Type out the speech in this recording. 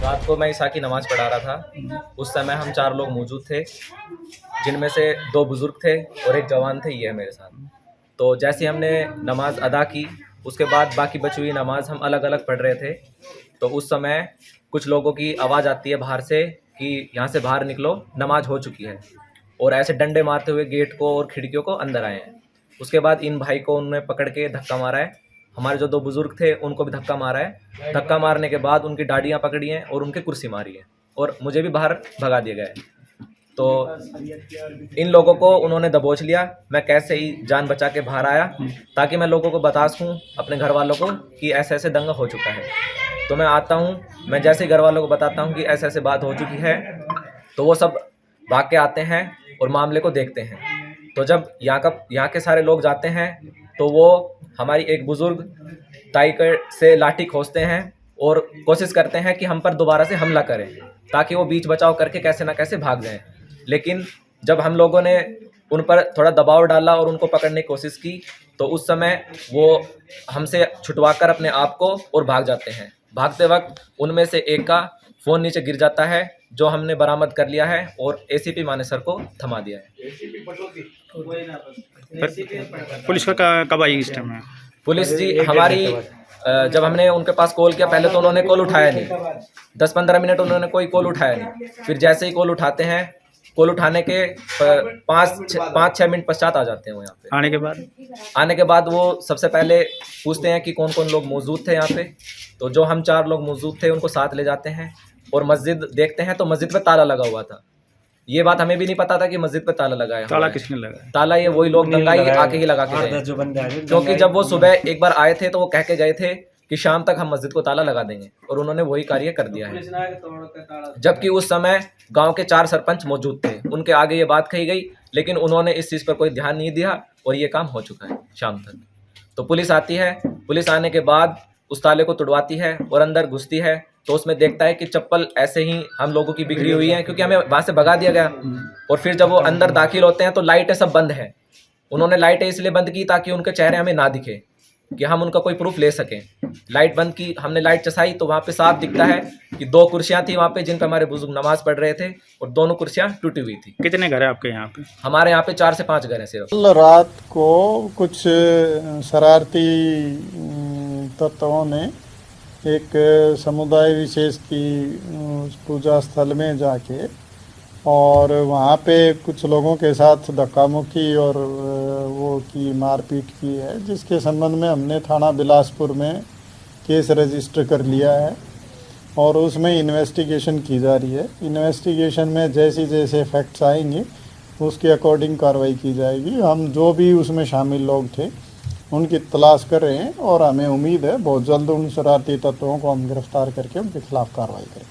रात को मैं ईशा की नमाज़ पढ़ा रहा था। उस समय हम 4 लोग मौजूद थे, जिनमें से 2 बुज़ुर्ग थे और एक जवान थे, ये है मेरे साथ। तो जैसे ही हमने नमाज़ अदा की, उसके बाद बाकी बची हुई नमाज़ हम अलग-अलग पढ़ रहे थे। तो उस समय कुछ लोगों की आवाज़ आती है बाहर से कि यहाँ से बाहर निकलो, नमाज़ हो चुकी है। और ऐसे डंडे मारते हुए गेट को और खिड़कियों को अंदर आए हैं। उसके बाद इन भाई को उन्होंने पकड़ के धक्का मारा है। हमारे जो 2 बुज़ुर्ग थे, उनको भी धक्का मारा है। धक्का मारने के बाद उनकी डाँडियाँ पकड़ी हैं और उनकी कुर्सी मारी है और मुझे भी बाहर भगा दिया गया है। तो इन लोगों को उन्होंने दबोच लिया। मैं कैसे ही जान बचा के बाहर आया ताकि मैं लोगों को बता सकूँ, अपने घर वालों को, कि ऐसे-ऐसे दंगा हो चुका है। तो मैं आता हूँ, मैं जैसे ही घर वालों को बताता हूँ कि ऐसे-ऐसे बात हो चुकी है, तो वो सब भाग के आते हैं और मामले को देखते हैं। तो जब यहाँ के सारे लोग जाते हैं, तो वो हमारी एक बुज़ुर्ग ताई से लाठी खींचते हैं और कोशिश करते हैं कि हम पर दोबारा से हमला करें, ताकि वो बीच बचाव करके कैसे ना कैसे भाग जाएँ। लेकिन जब हम लोगों ने उन पर थोड़ा दबाव डाला और उनको पकड़ने की कोशिश की, तो उस समय वो हमसे छुटवाकर अपने आप को और भाग जाते हैं। भागते वक्त उनमें से एक का फ़ोन नीचे गिर जाता है, जो हमने बरामद कर लिया है और एसीपी मानेसर को थमा दिया है। पुलिस का कब आई इस टाइम में? पुलिस जी हमारी जब हमने उनके पास कॉल किया, पहले तो उन्होंने कॉल उठाया नहीं। 10-15 मिनट उन्होंने कोई कॉल उठाया नहीं। फिर जैसे ही कॉल उठाते हैं, कॉल उठाने के 5-6 मिनट पश्चात आ जाते हैं वो यहाँ पे। आने के बाद वो सबसे पहले पूछते हैं कि कौन-कौन लोग मौजूद थे यहाँ पे। तो जो हम 4 लोग मौजूद थे, उनको साथ ले जाते हैं और मस्जिद देखते हैं, तो मस्जिद पे ताला लगा हुआ था। ये बात हमें भी नहीं पता था कि मस्जिद पे ताला लगा है। ताला किसने लगाया? ताला ये वही लोग दंगाई आके ही लगा के गए। क्योंकि जब वो सुबह एक बार आए थे, तो वो कह के गए थे कि शाम तक हम मस्जिद को ताला लगा देंगे, और उन्होंने वही कार्य कर दिया है। जबकि उस समय गांव के 4 सरपंच मौजूद थे, उनके आगे ये बात कही गई, लेकिन उन्होंने इस चीज़ पर कोई ध्यान नहीं दिया और ये काम हो चुका है शाम तक। तो पुलिस आती है, पुलिस आने के बाद उस ताले को तुड़वाती है और अंदर घुसती है, तो उसमें देखता है कि चप्पल ऐसे ही हम लोगों की बिखरी हुई है, क्योंकि हमें वहाँ से भगा दिया गया। और फिर जब वो अंदर दाखिल होते हैं, तो लाइटें सब बंद हैं। उन्होंने लाइटें इसलिए बंद की ताकि उनके चेहरे हमें ना दिखे, कि हम उनका कोई प्रूफ ले सकें। लाइट बंद की, हमने लाइट चसाई, तो वहाँ पे साफ दिखता है कि 2 कुर्सियाँ थी वहाँ पे, जिन पे हमारे बुजुर्ग नमाज़ पढ़ रहे थे, और दोनों कुर्सियाँ टूटी हुई थी। कितने घर है आपके यहाँ पे? हमारे यहाँ पे 4 से 5 घर हैं सिर्फ। कल रात को कुछ शरारती तत्वों ने एक समुदाय विशेष की पूजा स्थल में जाके और वहाँ पे कुछ लोगों के साथ धक्का मुक्की और वो की मारपीट की है, जिसके संबंध में हमने थाना बिलासपुर में केस रजिस्टर कर लिया है और उसमें इन्वेस्टिगेशन की जा रही है। इन्वेस्टिगेशन में जैसे जैसे फैक्ट्स आएंगे उसके अकॉर्डिंग कार्रवाई की जाएगी। हम जो भी उसमें शामिल लोग थे उनकी तलाश कर रहे हैं और हमें उम्मीद है बहुत जल्द उन शरारती तत्वों को हम गिरफ्तार करके उनके खिलाफ कार्रवाई करें।